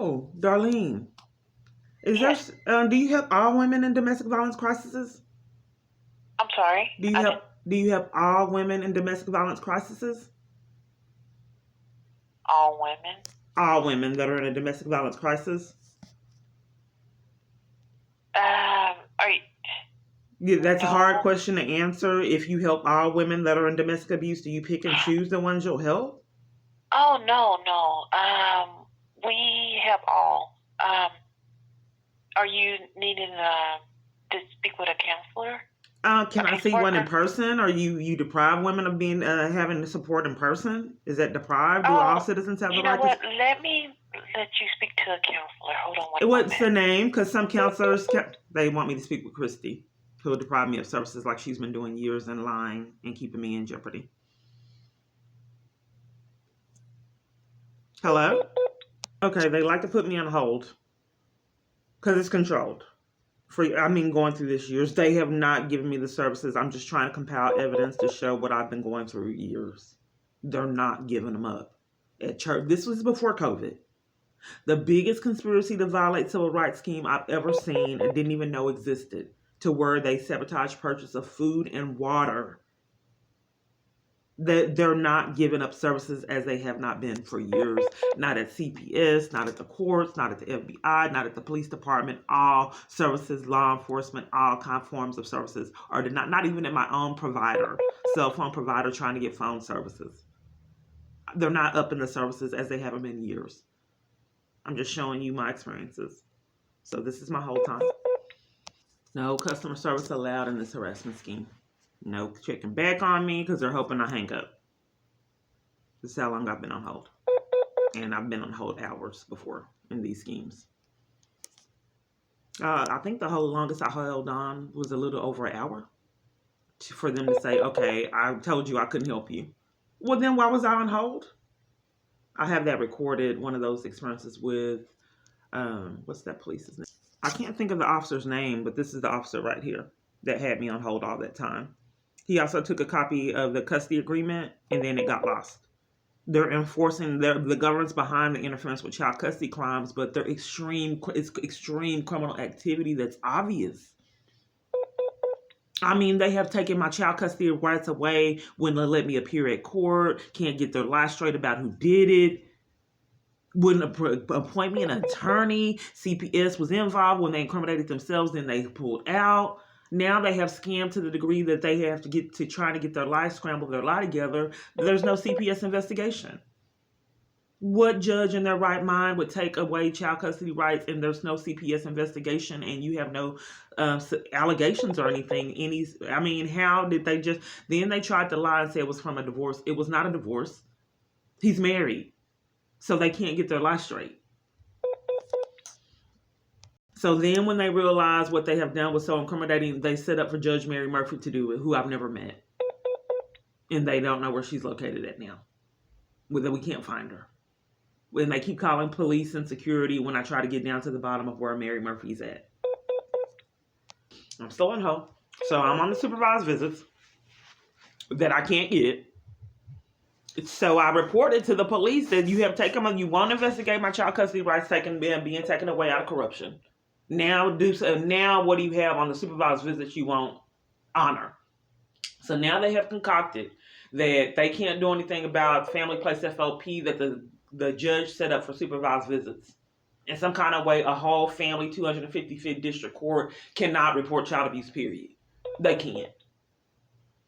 Oh, Darlene, Yes. do you help all women in domestic violence crises? I'm sorry. Do you help all women in domestic violence crises? All women. All women that are in a domestic violence crisis? Are you? Yeah, that's a hard No. question to answer. If you help all women that are in domestic abuse, do you pick and choose the ones you'll help? Oh, no. We have all. Are you needing to speak with a counselor? Can I see one in person? Are you deprive women of being having the support in person? Is that deprived? Do all Oh, citizens have the you know right to? what? Let me let you speak to a counselor. Hold on one What's the moment. name? Because some counselors they want me to speak with Christy, who will deprive me of services like she's been doing years and lying and keeping me in jeopardy. Hello? Okay, they like to put me on hold because it's controlled. Going through this years, they have not given me the services. I'm just trying to compile evidence to show what I've been going through years. They're not giving them up. At church, this was before COVID. The biggest conspiracy to violate civil rights scheme I've ever seen and didn't even know existed, to where they sabotage purchase of food and water. That they're not giving up services as they have not been for years. Not at CPS, not at the courts, not at the FBI, not at the police department. All services, law enforcement, all kind of forms of services are denied. Not even at my own provider, cell phone provider, trying to get phone services. They're not up in the services as they haven't been years. I'm just showing you my experiences. So this is my whole time. No customer service allowed in this harassment scheme. No checking back on me because they're hoping I hang up. This is how long I've been on hold. And I've been on hold hours before in these schemes. I think the whole longest I held on was a little over an hour for them to say, okay, I told you I couldn't help you. Well, then why was I on hold? I have that recorded, one of those experiences with, what's that police's name? I can't think of the officer's name, but this is the officer right here that had me on hold all that time. He also took a copy of the custody agreement, and then it got lost. They're enforcing the government's behind the interference with child custody crimes, but it's extreme criminal activity that's obvious. They have taken my child custody rights away when they let me appear at court, can't get their lie straight about who did it, wouldn't appoint me an attorney. CPS was involved when they incriminated themselves, then they pulled out. Now they have scammed to the degree that they have to get to trying to get their lives scrambled, their lie together. There's no CPS investigation. What judge in their right mind would take away child custody rights and there's no CPS investigation and you have no allegations or anything? How did they just... Then they tried to lie and say it was from a divorce. It was not a divorce. He's married. So they can't get their life straight. So then when they realize what they have done was so incriminating, they set up for Judge Mary Murphy to do it, who I've never met. And they don't know where she's located at now. We can't find her. And they keep calling police and security when I try to get down to the bottom of where Mary Murphy's at. I'm still on hold. So I'm on the supervised visits that I can't get. So I reported to the police that you have taken, you want to investigate my child custody rights being taken away out of corruption. Now what do you have on the supervised visits you won't honor? So now they have concocted that they can't do anything about Place FLP that the judge set up for supervised visits. In some kind of way, a whole family, 255th District Court cannot report child abuse, period. They can't.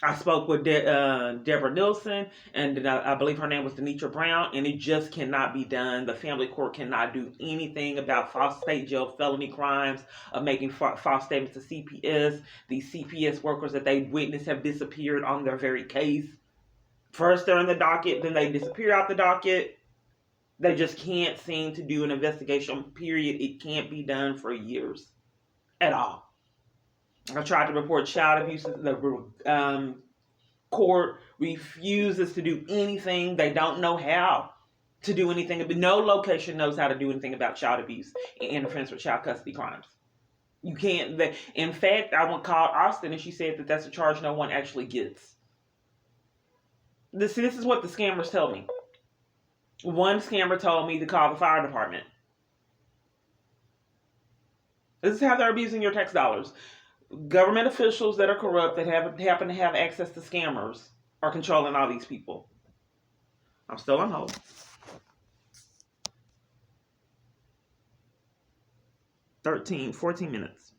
I spoke with Deborah Nilsson, and I believe her name was Denitra Brown, and it just cannot be done. The family court cannot do anything about false state jail felony crimes, of making false statements to CPS. These CPS workers that they witnessed have disappeared on their very case. First they're in the docket, then they disappear out the docket. They just can't seem to do an investigation, period. It can't be done for years at all. I tried to report child abuse. The court refuses to do anything. They don't know how to do anything. No location knows how to do anything about child abuse and interference with child custody crimes. You can't. In fact, I called Austin and she said that that's a charge no one actually gets. This is what the scammers tell me. One scammer told me to call the fire department. This is how they're abusing your tax dollars. Government officials that are corrupt that happen to have access to scammers are controlling all these people. I'm still on hold. 14 minutes.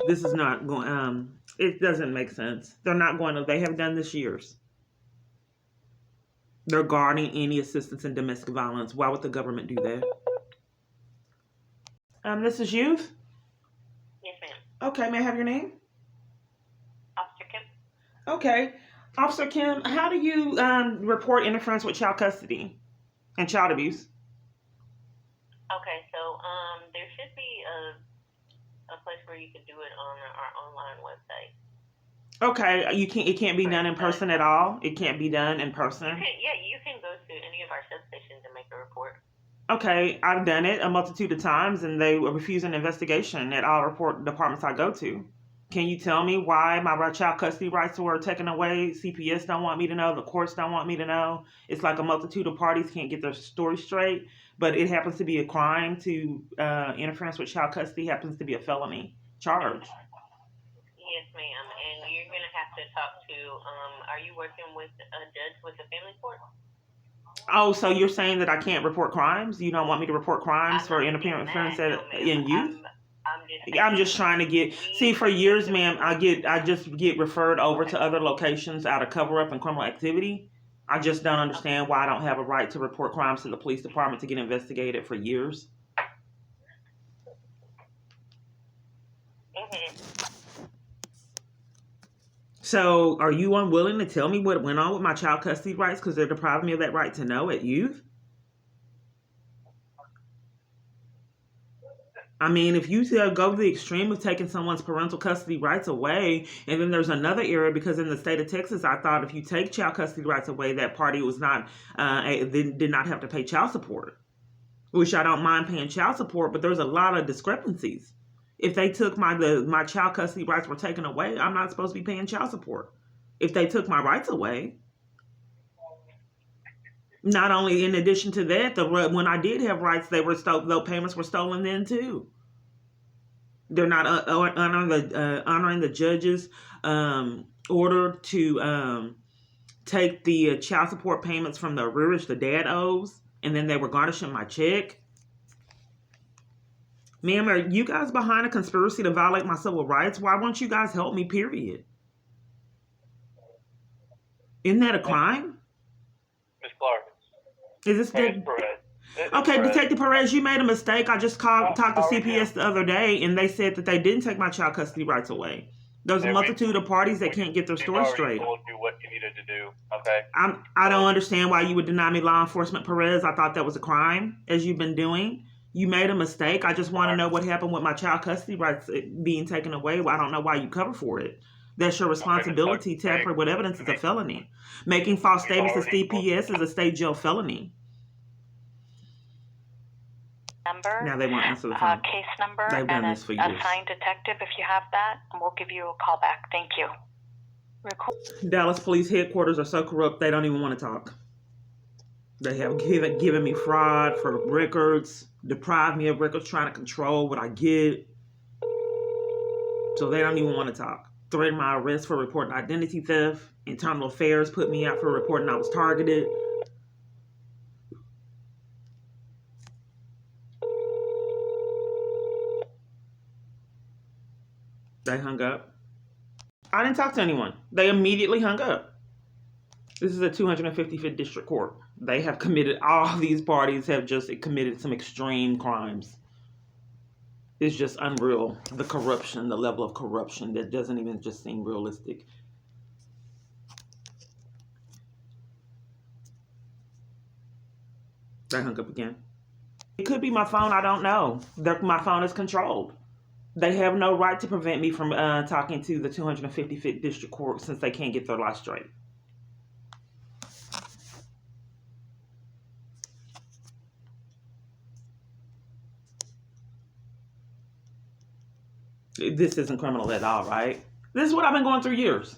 This is not going, it doesn't make sense. They're not going to, they have done this years. They're guarding any assistance in domestic violence. Why would the government do that? This is youth? Yes, ma'am. Okay, may I have your name? Officer Kim? Okay. Officer Kim, how do you report interference with child custody and child abuse? Okay, so there should be a place where you can do it on our online website. Okay, it can't be done in person at all? It can't be done in person? You can go to any of our substations and make a report. Okay, I've done it a multitude of times, and they refuse an investigation at all report departments I go to. Can you tell me why my child custody rights were taken away? CPS don't want me to know. The courts don't want me to know. It's like a multitude of parties can't get their story straight, but it happens to be a crime to interference with child custody happens to be a felony charge. Yes, ma'am. And you're going to have to talk to, are you working with a judge with the family court? Oh, so you're saying that I can't report crimes? You don't want me to report crimes for interference in youth? I'm just trying to get, see, for years, ma'am, I just get referred over to other locations out of cover up and criminal activity. I just don't understand why I don't have a right to report crimes to the police department to get investigated for years. So are you unwilling to tell me what went on with my child custody rights because they're depriving me of that right to know at youth? I mean, if you go to the extreme of taking someone's parental custody rights away, and then there's another area, because in the state of Texas, I thought if you take child custody rights away, that party was not, did not have to pay child support, which I don't mind paying child support, but there's a lot of discrepancies. If they took my child custody rights were taken away, I'm not supposed to be paying child support. If they took my rights away, not only in addition to that, when I did have rights, those payments were stolen then too. They're not honoring the judge's order to take the child support payments from the arrearage the dad owes, and then they were garnishing my check. Ma'am, are you guys behind a conspiracy to violate my civil rights? Why won't you guys help me, period? Isn't that a crime? Ms. Clark. Is this Perez? Okay, Perez. Detective Perez, you made a mistake. I just talked to CPS the other day, and they said that they didn't take my child custody rights away. There's a multitude of parties that can't get their story straight. I told you what you needed to do, okay? I don't understand why you would deny me law enforcement, Perez. I thought that was a crime, as you've been doing. You made a mistake. I just want to know what happened with my child custody rights being taken away. I don't know why you cover for it. That's your responsibility. Tampering with evidence is a felony. Making false statements to CPS is a state jail felony. Number, now they won't answer the phone. Case number, They've done and this for years. assigned detective if you have that, and we'll give you a call back. Thank you. Dallas Police Headquarters are so corrupt they don't even want to talk. They have given me fraud for records, deprived me of records, trying to control what I get. So they don't even want to talk. Threatened my arrest for reporting identity theft. Internal Affairs put me out for reporting I was targeted. They hung up. I didn't talk to anyone. They immediately hung up. This is a 255th District Court. They have committed, all these parties have just committed some extreme crimes. It's just unreal. The corruption, the level of corruption that doesn't even just seem realistic. They hung up again. It could be my phone, I don't know. My phone is controlled. They have no right to prevent me from talking to the 255th District Court since they can't get their life straight. This isn't criminal at all, right? This is what I've been going through years.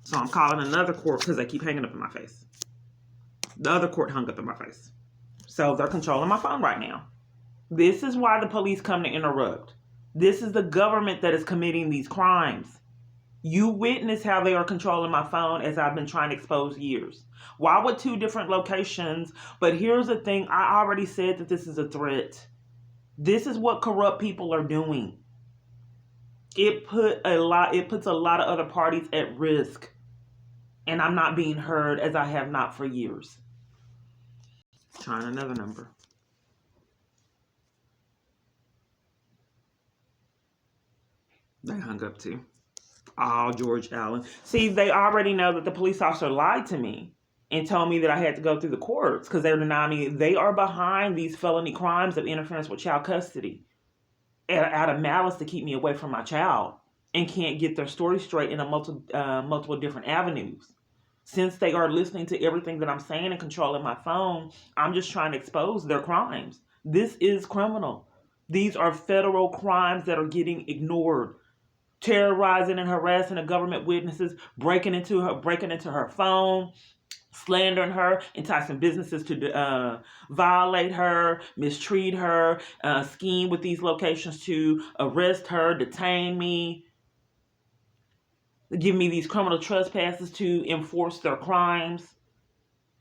So I'm calling another court because they keep hanging up in my face. The other court hung up in my face. So they're controlling my phone right now. This is why the police come to interrupt. This is the government that is committing these crimes. You witness how they are controlling my phone as I've been trying to expose years. Why would 2 different locations? But here's the thing. I already said that this is a threat. This is what corrupt people are doing. It puts a lot of other parties at risk. And I'm not being heard as I have not for years. Trying another number. They hung up too. Oh, George Allen. See, they already know that the police officer lied to me and told me that I had to go through the courts because they're denying me. They are behind these felony crimes of interference with child custody out of malice to keep me away from my child and can't get their story straight in multiple different avenues. Since they are listening to everything that I'm saying and controlling my phone, I'm just trying to expose their crimes. This is criminal. These are federal crimes that are getting ignored. Terrorizing and harassing the government witnesses, breaking into her phone, slandering her, enticing businesses to violate her, mistreat her, scheme with these locations to arrest her, detain me, give me these criminal trespasses to enforce their crimes.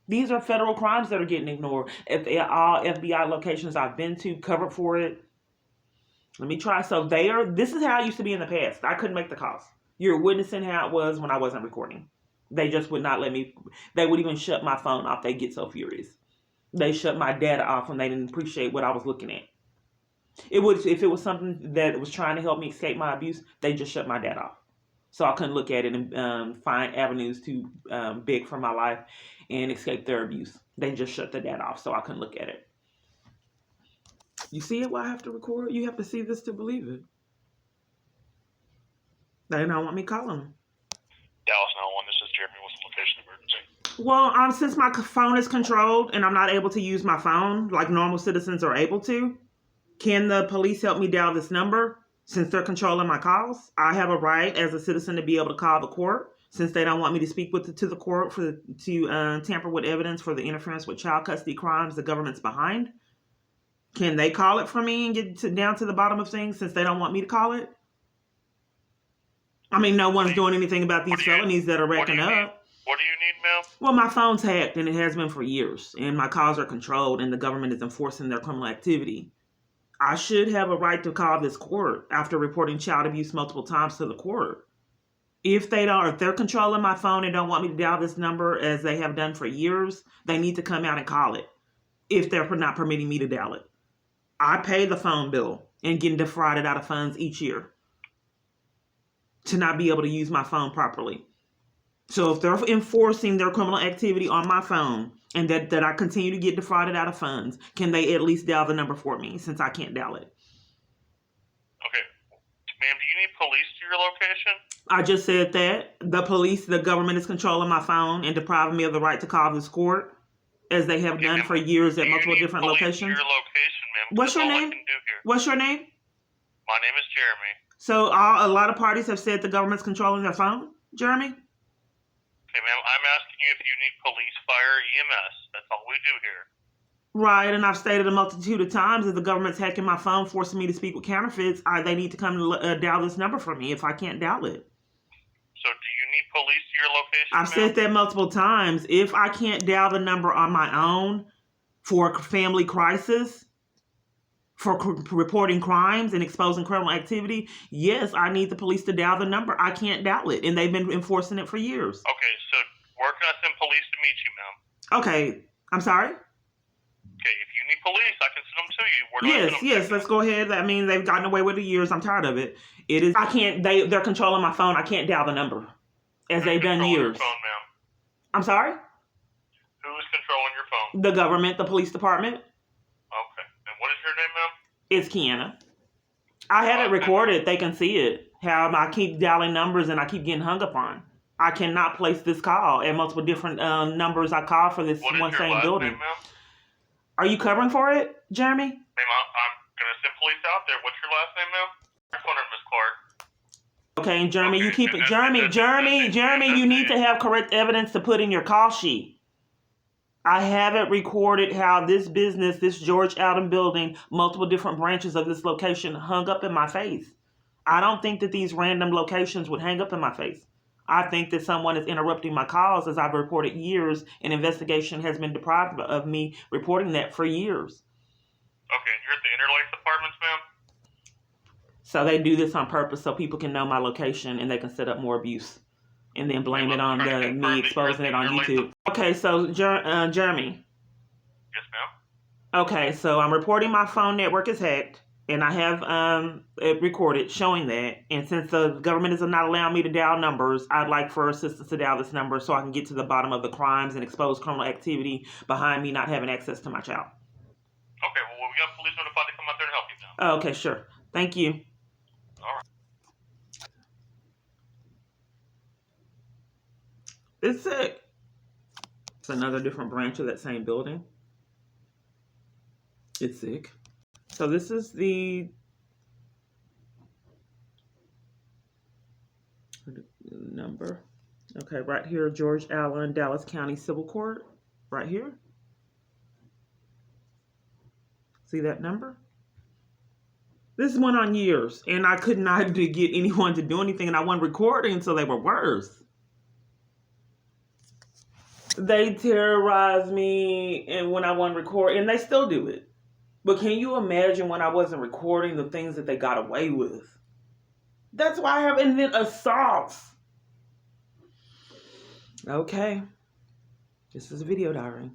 These are federal crimes that are getting ignored. At all FBI locations I've been to, covered for it. Let me try. So this is how it used to be in the past. I couldn't make the calls. You're witnessing how it was when I wasn't recording. They just would not let me. They would even shut my phone off. They get so furious. They shut my data off when they didn't appreciate what I was looking at. If it was something that was trying to help me escape my abuse, they just shut my data off. So I couldn't look at it and find avenues to beg for my life and escape their abuse. They just shut the data off, so I couldn't look at it. You see it? Why I have to record? You have to see this to believe it. They don't want me calling them. Dallas 911, this is Jeremy. What's the location emergency? Well, since my phone is controlled and I'm not able to use my phone like normal citizens are able to, can the police help me dial this number since they're controlling my calls? I have a right as a citizen to be able to call the court since they don't want me to speak to the court to tamper with evidence for the interference with child custody crimes the government's behind. Can they call it for me and get down to the bottom of things since they don't want me to call it? I mean, no one's doing anything about these felonies that are racking up. What do you need, ma'am? Well, my phone's hacked and it has been for years. And my calls are controlled and the government is enforcing their criminal activity. I should have a right to call this court after reporting child abuse multiple times to the court. If they're controlling my phone and don't want me to dial this number as they have done for years, they need to come out and call it if they're not permitting me to dial it. I pay the phone bill and getting defrauded out of funds each year to not be able to use my phone properly. So if they're enforcing their criminal activity on my phone and that I continue to get defrauded out of funds, can they at least dial the number for me since I can't dial it? Okay. Ma'am, do you need police to your location? I just said that. The government is controlling my phone and depriving me of the right to call this court as they have done for years at multiple different locations. To your location, ma'am. What's your name? What's your name? My name is Jeremy. So a lot of parties have said the government's controlling their phone, Jeremy? Okay, ma'am, I'm asking you if you need police, fire, EMS. That's all we do here. Right, and I've stated a multitude of times that the government's hacking my phone, forcing me to speak with counterfeits. They need to come to dial this number for me if I can't dial it. So do you need police to your location, I've said that multiple times. If I can't dial the number on my own for a family crisis, for reporting crimes and exposing criminal activity, yes, I need the police to dial the number. I can't dial it, and they've been enforcing it for years. Okay, so where can I send police to meet you, ma'am? Okay, I'm sorry? Okay, if you need police, I can send them to you. Where do I send them Yes, to? let's go ahead. I mean, they've gotten away with it years. I'm tired of it. They're controlling my phone. I can't dial the number as they've done years. Who's controlling your phone, ma'am? I'm sorry? Who is controlling your phone? The government, the police department. Okay, and what is your name, ma'am? It's Kiana. I have it recorded. They can see it. How I keep dialing numbers and I keep getting hung up on. I cannot place this call at multiple different numbers I call for this one same building. Name, ma'am? Are you covering for it, Jeremy? Ma'am, I'm going to send police out there. What's your last name, ma'am? Your phone number, Miss Clark. Okay, and Jeremy, you keep it. Jeremy, you need to have correct evidence to put in your call sheet. I haven't recorded how this business, this George Allen building, multiple different branches of this location hung up in my face. I don't think that these random locations would hang up in my face. I think that someone is interrupting my calls, as I've reported years, and investigation has been deprived of me reporting that for years. Okay, you're at the Interlace Apartments, ma'am? So they do this on purpose so people can know my location and they can set up more abuse and then blame it on me exposing it on YouTube. Okay, so Jeremy. Yes, ma'am. Okay, so I'm reporting my phone network is hacked, and I have it recorded showing that. And since the government is not allowing me to dial numbers, I'd like for assistance to dial this number so I can get to the bottom of the crimes and expose criminal activity behind me not having access to my child. Okay, well, we got police notified to come out there and help you now. Okay, sure. Thank you. All right. It's sick. It's another different branch of that same building. It's sick. So this is the number. Okay, right here, George Allen, Dallas County Civil Court. Right here. See that number? This went on years, and I could not get anyone to do anything, and I wasn't recording until they were worse. They terrorized me, and when I wasn't recording, and they still do it. But can you imagine when I wasn't recording the things that they got away with? That's why I have, and then assaults. Okay. This is a video diary.